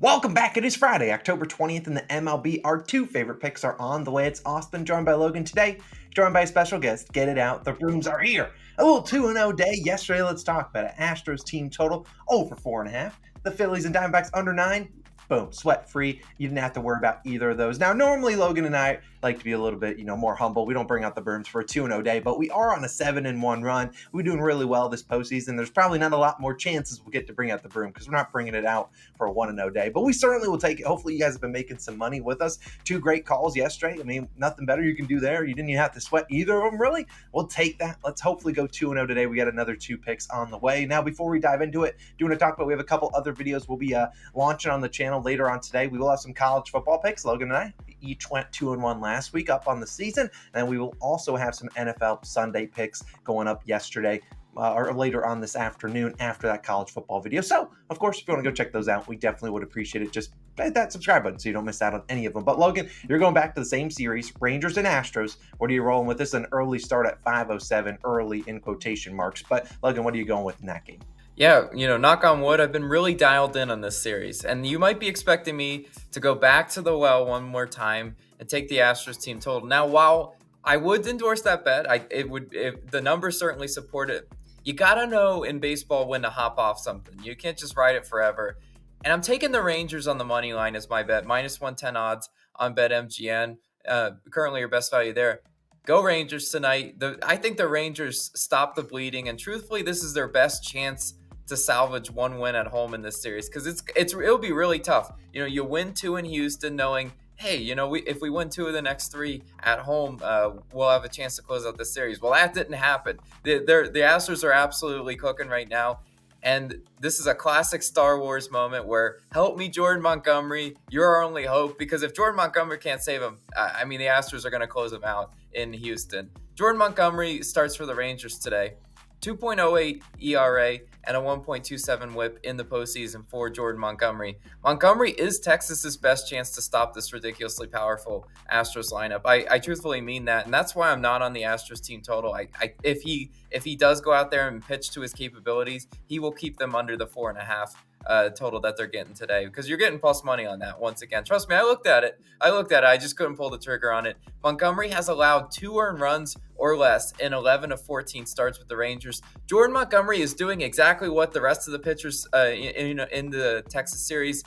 Welcome back. It is Friday, October 20th, and the MLB. Our two favorite picks are on the way. It's Austin, joined by Logan today, joined by a special guest. Get it out. The rooms are here. A little 2-0 day. Yesterday, let's talk about it. Astros team total over 4.5. The Phillies and Diamondbacks under 9. Boom, sweat free. You didn't have to worry about either of those. Now, normally Logan and I like to be a little bit, more humble. We don't bring out the brooms for a 2-0 day, but we are on a 7-1 run. We're doing really well this postseason. There's probably not a lot more chances we'll get to bring out the broom because we're not bringing it out for a 1-0 day, but we certainly will take it. Hopefully you guys have been making some money with us. Two great calls yesterday. I mean, nothing better you can do there. You didn't even have to sweat either of them, really. We'll take that. Let's hopefully go 2-0 today. We got another two picks on the way. Now, before we dive into it, do want to talk about, we have a couple other videos we'll be launching on the channel later on today. We will have some college football picks. Logan and I each went 2-1 last week up on the season, and we will also have some NFL Sunday picks going up yesterday or later on this afternoon after that college football video. So, of course, if you want to go check those out, we definitely would appreciate it. Just hit that subscribe button so you don't miss out on any of them. But Logan, you're going back to the same series, Rangers and Astros. What are you rolling with? This is an early start at 5:07, early in quotation marks. But Logan, what are you going with in that game? Yeah, knock on wood, I've been really dialed in on this series. And you might be expecting me to go back to the well one more time and take the Astros team total. Now, while I would endorse that bet, the numbers certainly support it. You got to know in baseball when to hop off something. You can't just ride it forever. And I'm taking the Rangers on the money line as my bet, minus 110 odds on BetMGM. Currently your best value there. Go Rangers tonight. I think the Rangers stop the bleeding, and truthfully, this is their best chance to salvage one win at home in this series because it'll be really tough. You win 2 in Houston, knowing, hey, if we win 2 of the next 3 at home, we'll have a chance to close out the series. Well, that didn't happen. The Astros are absolutely cooking right now. And this is a classic Star Wars moment where, help me, Jordan Montgomery, you're our only hope. Because if Jordan Montgomery can't save him, the Astros are going to close him out in Houston. Jordan Montgomery starts for the Rangers today. 2.08 ERA and a 1.27 whip in the postseason for Jordan Montgomery. Montgomery is Texas's best chance to stop this ridiculously powerful Astros lineup. I truthfully mean that, and that's why I'm not on the Astros team total. If he does go out there and pitch to his capabilities, he will keep them under the 4.5 total that they're getting today, because you're getting plus money on that once again. Trust me, I looked at it. I just couldn't pull the trigger on it. Montgomery has allowed 2 earned runs or less in 11 of 14 starts with the Rangers. Jordan Montgomery is doing exactly what the rest of the pitchers in the Texas series,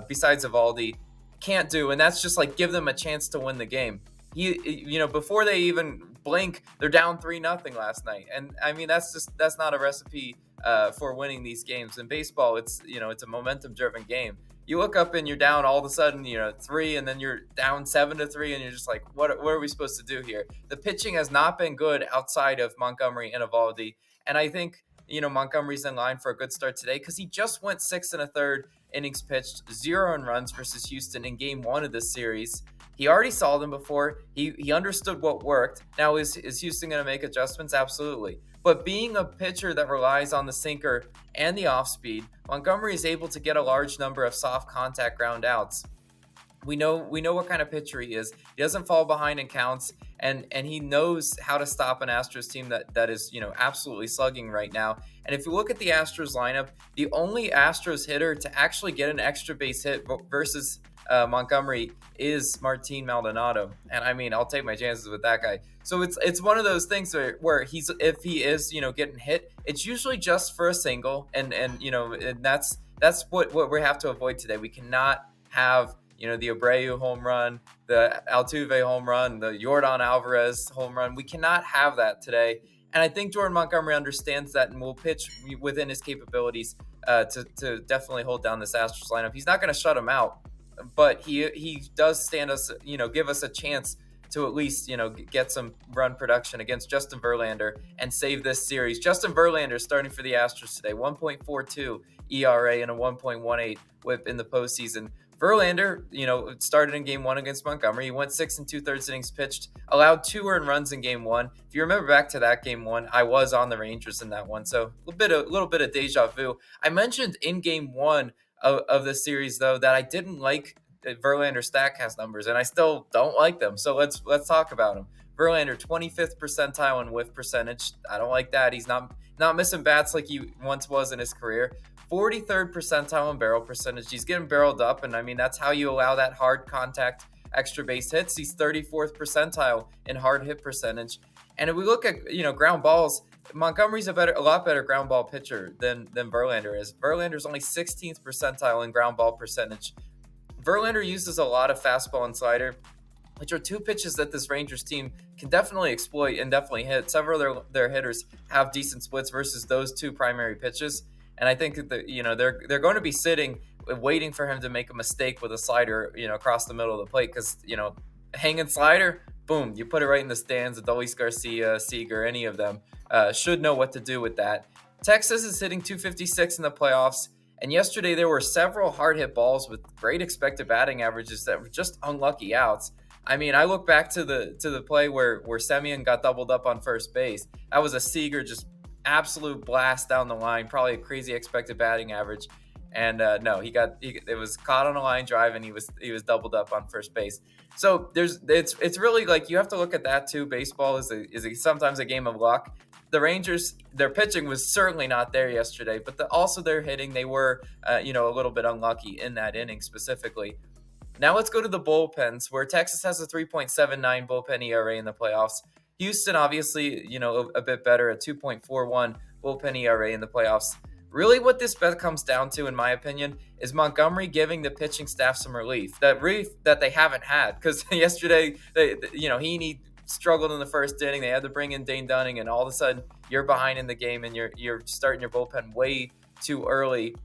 besides Eovaldi, can't do, and that's just give them a chance to win the game. Before they even blink, they're down 3-0 last night, and that's not a recipe for winning these games. In baseball, it's a momentum-driven game. You look up and you're down all of a sudden, 3, and then you're down 7-3, and you're just like, what are we supposed to do here? The pitching has not been good outside of Montgomery and Eovaldi, and I think Montgomery's in line for a good start today because he just went 6 1/3 innings pitched, 0 earned runs versus Houston in Game 1 of this series. He already saw them before. He understood what worked. Now, is Houston going to make adjustments? Absolutely. But being a pitcher that relies on the sinker and the off speed, Montgomery is able to get a large number of soft contact ground outs. We know what kind of pitcher he is. He doesn't fall behind in counts, and he knows how to stop an Astros team that is absolutely slugging right now. And if you look at the Astros lineup, the only Astros hitter to actually get an extra base hit versus Montgomery is Martin Maldonado, and I'll take my chances with that guy. So it's one of those things where if he is getting hit, it's usually just for a single, and that's what we have to avoid today. We cannot have the Abreu home run, the Altuve home run, the Yordan Alvarez home run. We cannot have that today. And I think Jordan Montgomery understands that and will pitch within his capabilities to definitely hold down this Astros lineup. He's not going to shut him out, but he does give us a chance to at least, get some run production against Justin Verlander and save this series. Justin Verlander starting for the Astros today, 1.42 ERA and a 1.18 whip in the postseason. Verlander, started in Game 1 against Montgomery. He went 6 2/3 innings pitched, allowed 2 earned runs in Game 1. If you remember back to that Game 1, I was on the Rangers in that one, so a little bit of deja vu. I mentioned in Game 1 of the series, though, that I didn't like Verlander StatCast numbers, and I still don't like them. So let's talk about them. Verlander, 25th percentile in whiff percentage. I don't like that. He's not missing bats like he once was in his career. 43rd percentile in barrel percentage. He's getting barreled up, and I mean, that's how you allow that hard contact extra base hits. He's 34th percentile in hard hit percentage. And if we look at, ground balls, Montgomery's a lot better ground ball pitcher than Verlander is. Verlander's only 16th percentile in ground ball percentage. Verlander uses a lot of fastball and slider, which are two pitches that this Rangers team can definitely exploit and definitely hit. Several of their hitters have decent splits versus those two primary pitches. And I think that they're going to be sitting waiting for him to make a mistake with a slider, across the middle of the plate, because hanging slider, boom, you put it right in the stands. Adolis Garcia, Seager, any of them should know what to do with that. Texas is hitting 256 in the playoffs. And yesterday there were several hard hit balls with great expected batting averages that were just unlucky outs. I mean, I look back to the play where Semien got doubled up on first base. That was a Seager just absolute blast down the line, probably a crazy expected batting average. And no, it was caught on a line drive, and he was doubled up on first base. So it's really like you have to look at that too. Baseball is sometimes a game of luck. The Rangers, their pitching was certainly not there yesterday, but also their hitting, they were a little bit unlucky in that inning specifically. Now let's go to the bullpens, where Texas has a 3.79 bullpen ERA in the playoffs. Houston, obviously, a bit better, a 2.41 bullpen ERA in the playoffs. Really what this bet comes down to, in my opinion, is Montgomery giving the pitching staff some relief that they haven't had. Because yesterday, he struggled in the first inning. They had to bring in Dane Dunning, and all of a sudden, you're behind in the game, and you're starting your bullpen way too early.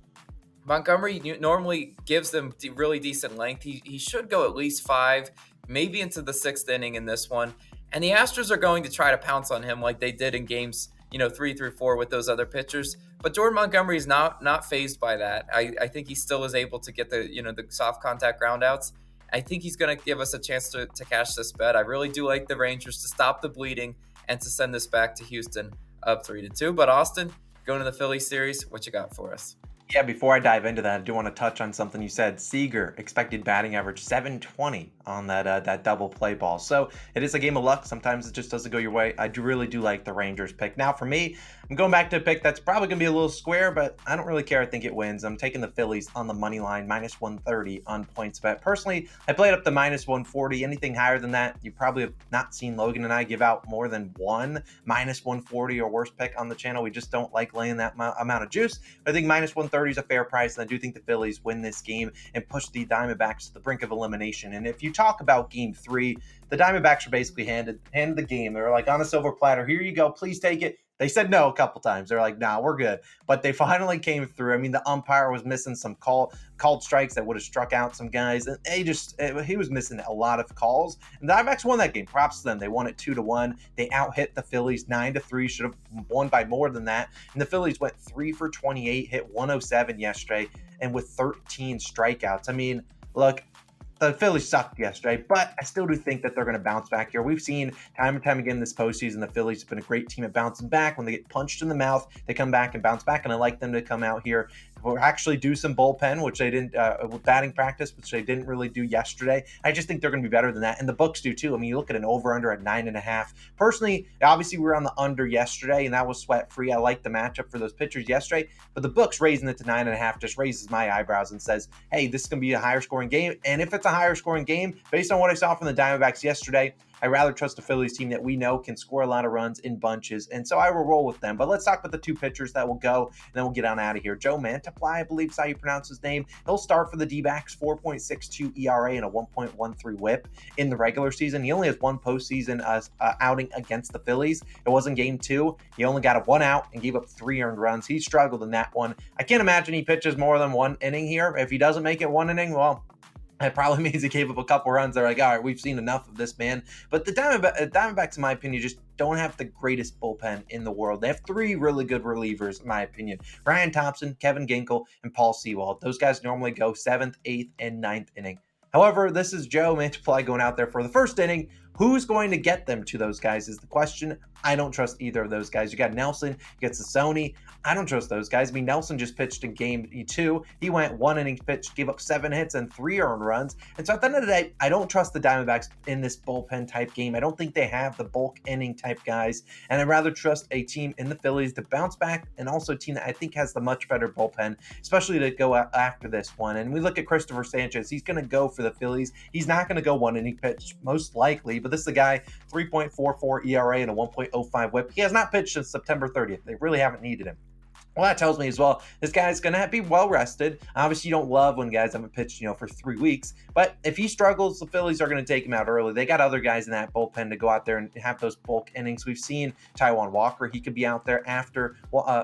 Montgomery normally gives them really decent length. He should go at least 5, maybe into the 6th inning in this one. And the Astros are going to try to pounce on him like they did in games 3 through 4 with those other pitchers. But Jordan Montgomery is not fazed by that. I think he still is able to get the soft contact groundouts. I think he's going to give us a chance to cash this bet. I really do like the Rangers to stop the bleeding and to send this back to Houston up 3-2. But Austin, going to the Phillies series, what you got for us? Yeah, before I dive into that, I do want to touch on something you said. Seager, expected batting average 720 on that double play ball. So it is a game of luck. Sometimes it just doesn't go your way. I really do like the Rangers pick. Now for me, I'm going back to a pick that's probably going to be a little square, but I don't really care. I think it wins. I'm taking the Phillies on the money line, minus 130 on PointsBet. Personally, I played up to minus 140. Anything higher than that, you probably have not seen Logan and I give out more than one minus 140 or worse pick on the channel. We just don't like laying that amount of juice. But I think minus 130 is a fair price, and I do think the Phillies win this game and push the Diamondbacks to the brink of elimination. And if you talk about Game 3, the Diamondbacks were basically handed the game. They were like, on a silver platter, here you go, please take it. They said no a couple times. They're like, nah, we're good. But they finally came through. I mean, the umpire was missing some called strikes that would have struck out some guys. And he was missing a lot of calls. And the Diamondbacks won that game. Props to them. They won it 2-1. They out-hit the Phillies 9-3. Should have won by more than that. And the Phillies went 3 for 28, hit 107 yesterday, and with 13 strikeouts. I mean, look, the Phillies sucked yesterday, but I still do think that they're going to bounce back here. We've seen time and time again this postseason, the Phillies have been a great team at bouncing back. When they get punched in the mouth, they come back and bounce back, and I like them to come out here or actually do some bullpen, which they didn't, batting practice, which they didn't really do yesterday. I just think they're going to be better than that, and the books do too. I mean, you look at an over-under at 9.5. Personally, obviously we were on the under yesterday, and that was sweat-free. I like the matchup for those pitchers yesterday, but the books raising it to 9.5 just raises my eyebrows and says, hey, this is going to be a higher-scoring game, and if it's a higher-scoring game, based on what I saw from the Diamondbacks yesterday, I rather trust a Phillies team that we know can score a lot of runs in bunches, and so I will roll with them. But let's talk about the two pitchers that will go, and then we'll get on out of here. Joe Mantiply, I believe is how you pronounce his name. He'll start for the D-backs, 4.62 ERA and a 1.13 whip in the regular season. He only has one postseason outing against the Phillies. It was in Game 2. He only got a 1 out and gave up 3 earned runs. He struggled in that one. I can't imagine he pitches more than 1 inning here. If he doesn't make it 1 inning, well, it probably means he gave up a couple runs. They're like, all right, we've seen enough of this man. But the Diamondbacks, in my opinion, just don't have the greatest bullpen in the world. They have 3 really good relievers, in my opinion. Ryan Thompson, Kevin Ginkel, and Paul Sewald. Those guys normally go 7th, 8th, and 9th inning. However, this is Joe Mantiply going out there for the first inning Who's going to get them to those guys is the question. I don't trust either of those guys. You got Nelson, you got Sassoni. I don't trust those guys. I mean, Nelson just pitched in game 2. He went 1 inning pitch, gave up 7 hits and 3 earned runs. And so at the end of the day, I don't trust the Diamondbacks in this bullpen type game. I don't think they have the bulk inning type guys. And I'd rather trust a team in the Phillies to bounce back, and also a team that I think has the much better bullpen, especially to go after this one. And we look at Christopher Sanchez. He's going to go for the Phillies. He's not going to go 1 inning pitch, most likely, but this is a guy, 3.44 ERA and a 1.05 whip. He has not pitched since September 30th. They really haven't needed him. Well, that tells me as well, this guy's going to be well rested. Obviously, you don't love when guys haven't pitched, for 3 weeks. But if he struggles, the Phillies are going to take him out early. They got other guys in that bullpen to go out there and have those bulk innings. We've seen Taijuan Walker. He could be out there after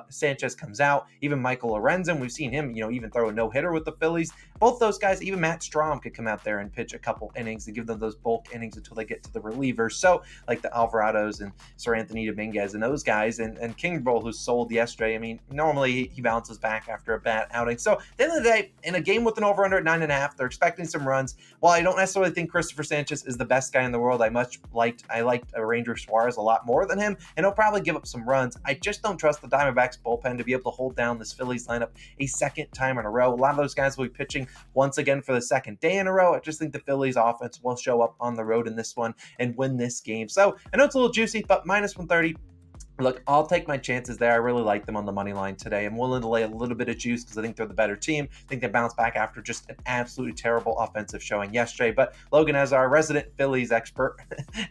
Sanchez comes out. Even Michael Lorenzen, we've seen him, even throw a no-hitter with the Phillies. Both those guys, even Matt Strahm could come out there and pitch a couple innings and give them those bulk innings until they get to the relievers. So, like the Alvarados and Sir Anthony Dominguez and those guys, and Kimbrel, who sold yesterday. I mean, normally he bounces back after a bad outing. So, at the end of the day, in a game with an over-under at 9.5, they're expecting some runs. While I don't necessarily think Christopher Sanchez is the best guy in the world, I liked Ranger Suarez a lot more than him, and he'll probably give up some runs. I just don't trust the Diamondbacks bullpen to be able to hold down this Phillies lineup a second time in a row. A lot of those guys will be pitching once again for the second day in a row. I just think the Phillies offense will show up on the road in this one and win this game. So I know it's a little juicy, but minus 130. Look, I'll take my chances there. I really like them on the money line today. I'm willing to lay a little bit of juice because I think they're the better team. I think they bounce back after just an absolutely terrible offensive showing yesterday. But Logan, as our resident Phillies expert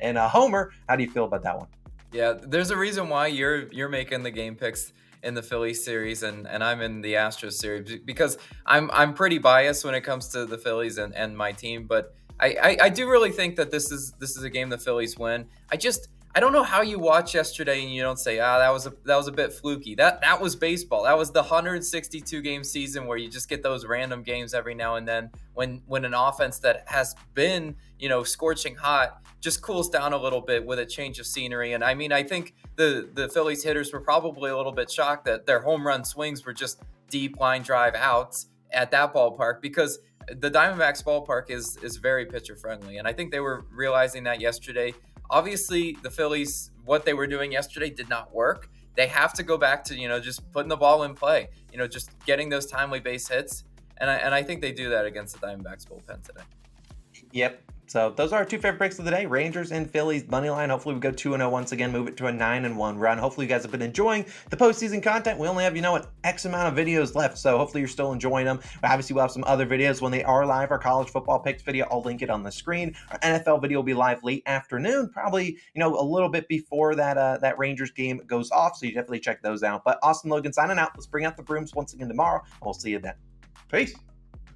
and a homer, how do you feel about that one? Yeah, there's a reason why you're making the game picks in the Phillies series and I'm in the Astros series, because I'm pretty biased when it comes to the Phillies and my team, but I do really think that this is a game the Phillies win. I don't know how you watch yesterday and you don't say, that was a bit fluky. That was baseball. That was the 162 game season where you just get those random games every now and then when an offense that has been, scorching hot just cools down a little bit with a change of scenery. And I mean, I think the Phillies hitters were probably a little bit shocked that their home run swings were just deep line drive outs at that ballpark, because the Diamondbacks ballpark is very pitcher friendly. And I think they were realizing that yesterday. Obviously, the Phillies, what they were doing yesterday did not work. They have to go back to, just putting the ball in play, just getting those timely base hits. And I think they do that against the Diamondbacks bullpen today. Yep. So those are our two favorite picks of the day, Rangers and Phillies money line. Hopefully we go 2-0 once again, move it to a 9-1 run. Hopefully you guys have been enjoying the postseason content. We only have, an X amount of videos left, so hopefully you're still enjoying them. But obviously we'll have some other videos when they are live. Our college football picks video, I'll link it on the screen. Our NFL video will be live late afternoon, probably, a little bit before that Rangers game goes off. So you definitely check those out. But Austin Logan signing out. Let's bring out the brooms once again tomorrow, and we'll see you then. Peace.